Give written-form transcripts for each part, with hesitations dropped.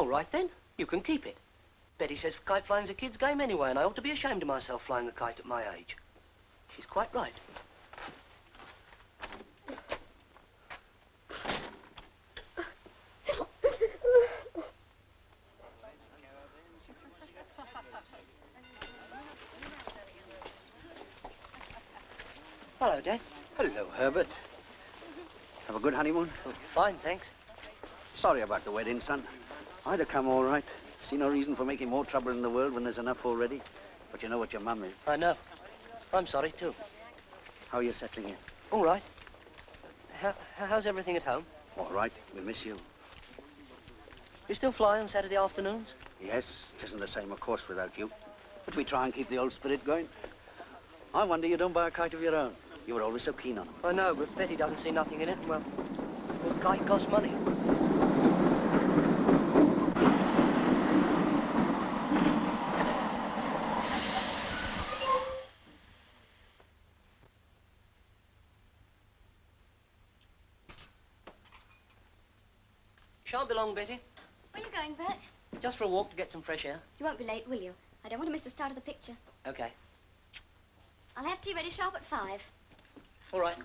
All right, then. You can keep it. Betty says kite flying's a kid's game anyway, and I ought to be ashamed of myself flying a kite at my age. She's quite right. Hello, Dad. Hello, Herbert. Have a good honeymoon? Oh, fine, thanks. Sorry about the wedding, son. I'd have come all right. See no reason for making more trouble in the world when there's enough already. But you know what your mum is. I know. I'm sorry, too. How are you settling in? All right. How's everything at home? All right. We miss you. You still fly on Saturday afternoons? Yes. It isn't the same, of course, without you. But we try and keep the old spirit going. I wonder you don't buy a kite of your own. You were always so keen on them. I know, but Betty doesn't see nothing in it. Well, a kite costs money. Shan't be long, Betty. Where are you going, Bert? Just for a walk to get some fresh air. You won't be late, will you? I don't want to miss the start of the picture. Okay. I'll have tea ready sharp at 5. All right.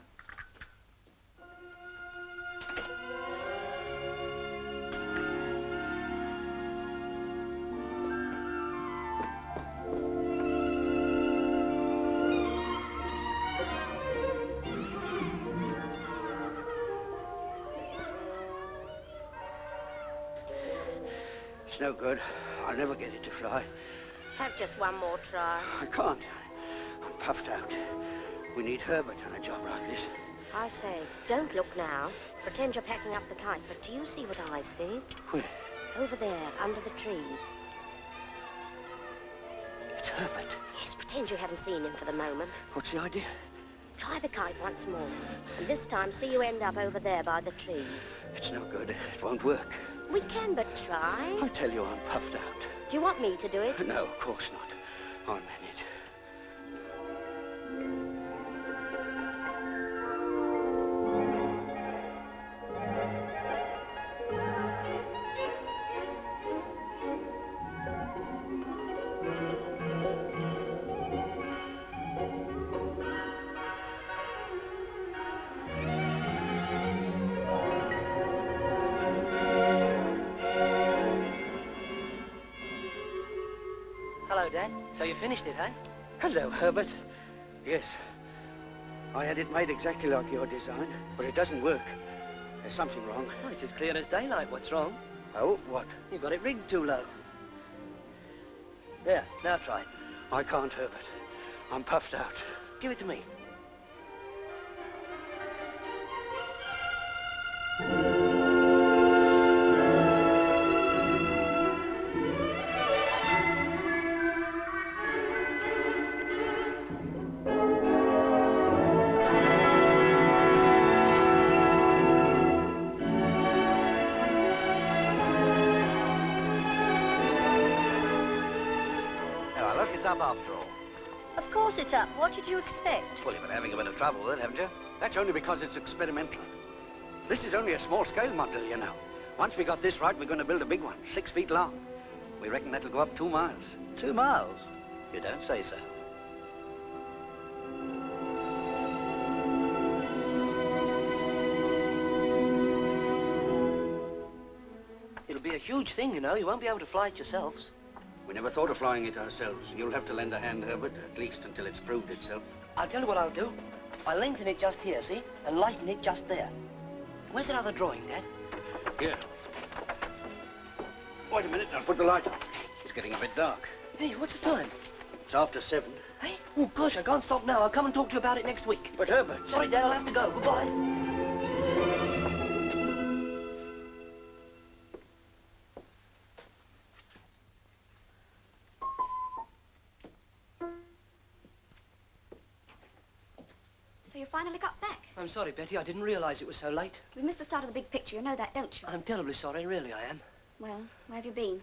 It's no good. I'll never get it to fly. Have just one more try. I can't. I'm puffed out. We need Herbert on a job like this. I say, don't look now. Pretend you're packing up the kite, but do you see what I see? Where? Over there, under the trees. It's Herbert. Yes, pretend you haven't seen him for the moment. What's the idea? Try the kite once more. And this time, see you end up over there by the trees. It's no good. It won't work. We can but try. I tell you, I'm puffed out. Do you want me to do it? No, of course not. I'll manage. Hello, Dad. So you finished it, eh? Hello, Herbert. Yes. I had it made exactly like your design, but it doesn't work. There's something wrong. Oh, it's as clear as daylight. What's wrong? Oh, what? You've got it rigged too low. There, now try it. I can't, Herbert. I'm puffed out. Give it to me. It's up after all. Of course it's up. What did you expect? Well, you've been having a bit of trouble with it, haven't you? That's only because it's experimental. This is only a small-scale model, you know. Once we got this right, we're going to build a big one, 6 feet long. We reckon that'll go up 2 miles. 2 miles? You don't say so. It'll be a huge thing, you know. You won't be able to fly it yourselves. We never thought of flying it ourselves. You'll have to lend a hand, Herbert, at least until it's proved itself. I'll tell you what I'll do. I'll lengthen it just here, see? And lighten it just there. Where's that other drawing, Dad? Here. Wait a minute, I'll put the light on. It's getting a bit dark. Hey, what's the time? It's after 7. Hey? Oh, gosh, I can't stop now. I'll come and talk to you about it next week. But Herbert... Sorry, Dad, I'll have to go. Goodbye. So you finally got back. I'm sorry, Betty. I didn't realize it was so late. We missed the start of the big picture. You know that, don't you? I'm terribly sorry, really I am. Well, where have you been?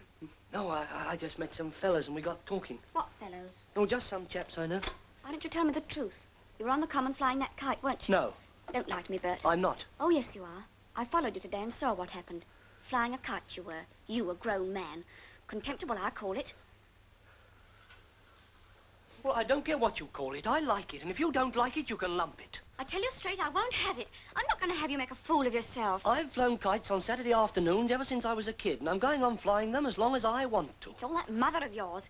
No, I just met some fellas and we got talking. What fellows? Oh, just some chaps I know. Why don't you tell me the truth? You were on the common flying that kite, weren't you? No, Don't lie to me, Bert. I'm not. Oh, yes, you are. I followed you today and saw what happened. Flying a kite you were. You, a grown man. Contemptible, I call it. Well, I don't care what you call it. I like it, and if you don't like it, you can lump it. I tell you straight, I won't have it. I'm not going to have you make a fool of yourself. I've flown kites on Saturday afternoons ever since I was a kid, and I'm going on flying them as long as I want to. It's all that mother of yours.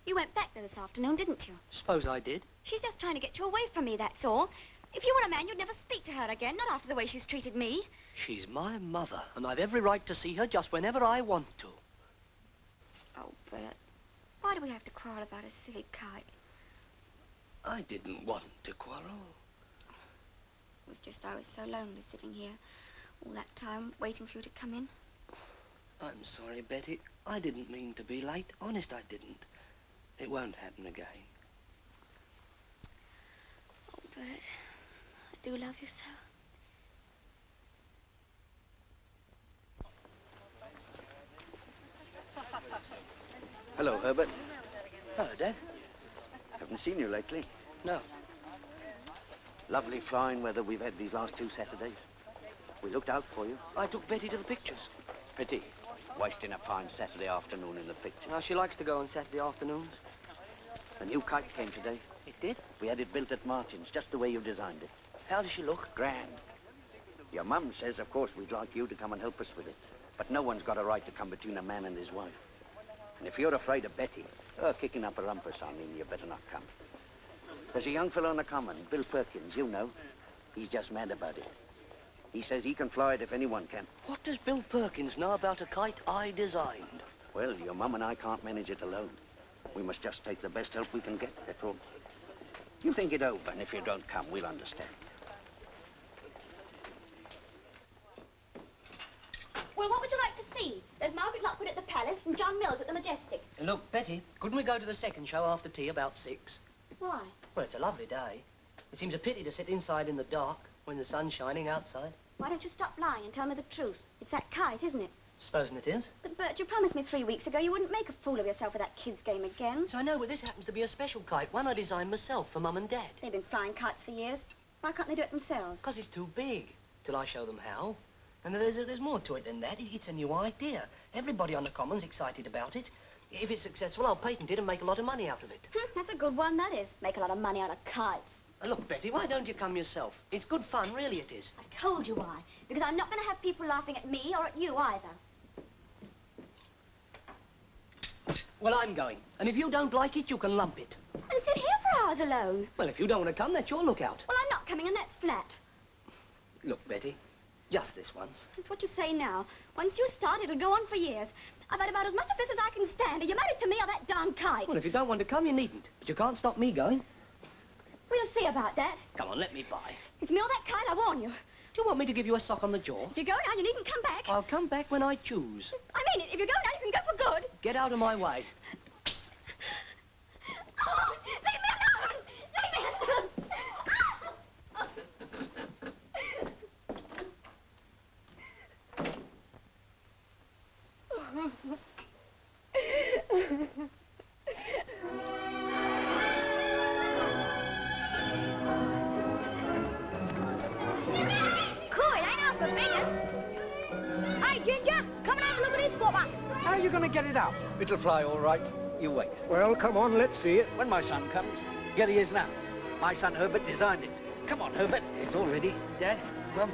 You went back there this afternoon, didn't you? Suppose I did. She's just trying to get you away from me, that's all. If you were a man, you'd never speak to her again, not after the way she's treated me. She's my mother, and I've every right to see her just whenever I want to. Oh, Bert, why do we have to quarrel about a silly kite? I didn't want to quarrel. It was just I was so lonely sitting here all that time waiting for you to come in. I'm sorry, Betty. I didn't mean to be late. Honest, I didn't. It won't happen again. Oh, Bert, I do love you so. Hello, Herbert. Hello, Dad. Haven't seen you lately. No. Lovely flying weather we've had these last 2 Saturdays. We looked out for you. I took Betty to the pictures. Pity. Wasting a fine Saturday afternoon in the pictures. Now, she likes to go on Saturday afternoons. The new kite came today. It did? We had it built at Martin's, just the way you designed it. How does she look? Grand. Your mum says, of course, we'd like you to come and help us with it. But no one's got a right to come between a man and his wife. And if you're afraid of Betty, kicking up a rumpus, I mean, you better not come. There's a young fellow on the common, Bill Perkins, you know. He's just mad about it. He says he can fly it if anyone can. What does Bill Perkins know about a kite I designed? Well, your mum and I can't manage it alone. We must just take the best help we can get, that's all. You think it over, and if you don't come, we'll understand. Well, what would you like to see? There's Margaret Lockwood at the Palace and John Mills at the Majestic. Look, Betty, couldn't we go to the second show after tea about 6? Why? Well, it's a lovely day. It seems a pity to sit inside in the dark when the sun's shining outside. Why don't you stop lying and tell me the truth? It's that kite, isn't it? Supposing it is. But, Bert, you promised me 3 weeks ago you wouldn't make a fool of yourself with that kid's game again. Yes, I know, but this happens to be a special kite, one I designed myself for Mum and Dad. They've been flying kites for years. Why can't they do it themselves? Because it's too big, till I show them how. And there's more to it than that. It's a new idea. Everybody on the Common's excited about it. If it's successful, I'll patent it and make a lot of money out of it. That's a good one, that is. Make a lot of money out of kites. Look, Betty, why don't you come yourself? It's good fun, really it is. I've told you why. Because I'm not going to have people laughing at me or at you either. Well, I'm going. And if you don't like it, you can lump it. And sit here for hours alone. Well, if you don't want to come, that's your lookout. Well, I'm not coming, and that's flat. Look, Betty, just this once. That's what you say now. Once you start, it'll go on for years. I've had about as much of this as I can stand. Are you married to me or that darn kite? Well, if you don't want to come, you needn't. But you can't stop me going. We'll see about that. Come on, let me by. It's me or that kite, I warn you. Do you want me to give you a sock on the jaw? If you go now, you needn't come back. I'll come back when I choose. I mean it. If you go now, you can go for good. Get out of my way. Oh, leave me alone! Leave me alone! How are you going to get it out? It'll fly all right. You wait. Well, come on, let's see it. When my son comes, here he is now. My son Herbert designed it. Come on, Herbert. It's all ready. Dad, Mum.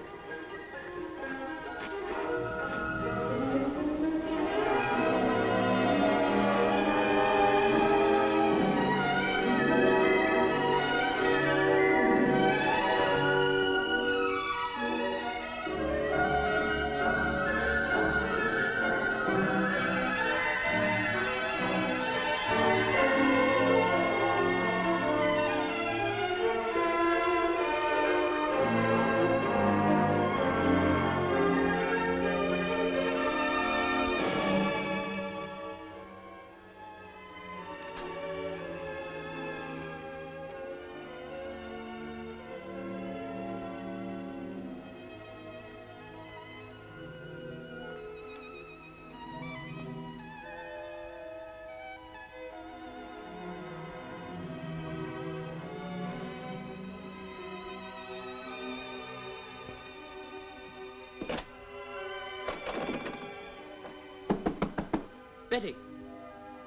Betty!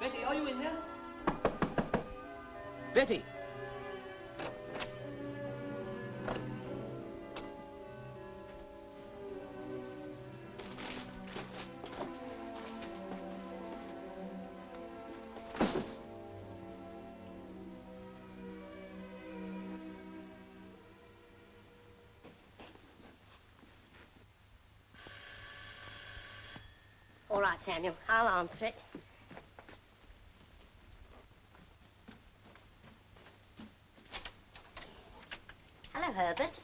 Betty, are you in there? Betty! All right, Samuel, I'll answer it. Hello, Herbert.